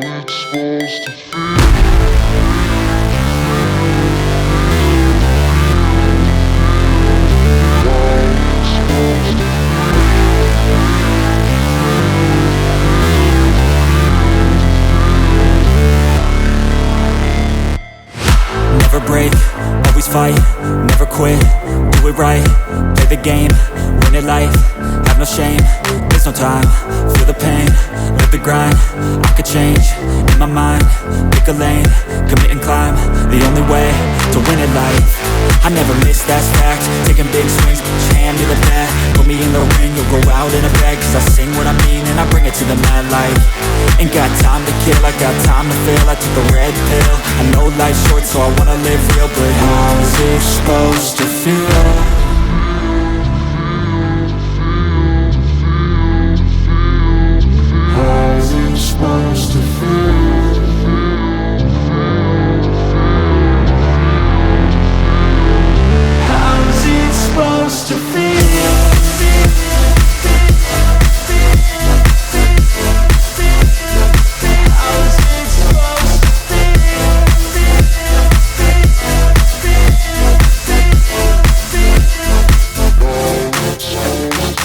it's supposed to feel. Never break, always fight, never quit, do it right, play the game, win it life, have no shame, there's no time, feel the pain, live the grind, I could change, in my mind, pick a lane, commit and climb, the only way to win it life. I never miss, that's fact, taking big swings, hand me the bat, put me in the ring, you'll go out in a bag, cause I sing what I mean and I bring it to the mad light. Ain't got time to kill, I got time to feel, I took the red pill, I know life's short so I wanna live real, but how's it supposed to feel? How's it supposed to feel? How's it supposed to feel?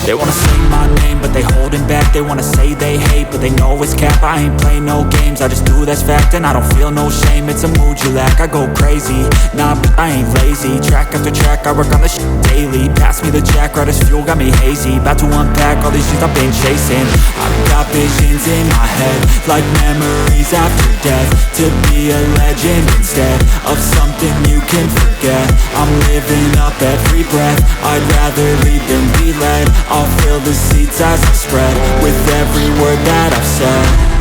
They wanna say my name, but they holding back. They wanna say they hate, but they know it's cap. I ain't play no games, I just do that's fact. And I don't feel no shame, it's a mood you lack. I go crazy, nah, but I ain't lazy. Track after track, I work on this shit daily. Pass me the jack, right as fuel, got me hazy. About to unpack all these things I've been chasing. I've got visions in my head, like memories after death. To be a legend instead of something you can forget. I'm living up every breath, I'd rather lead than be led. I'll fill the seats as I spread with every word that I've said.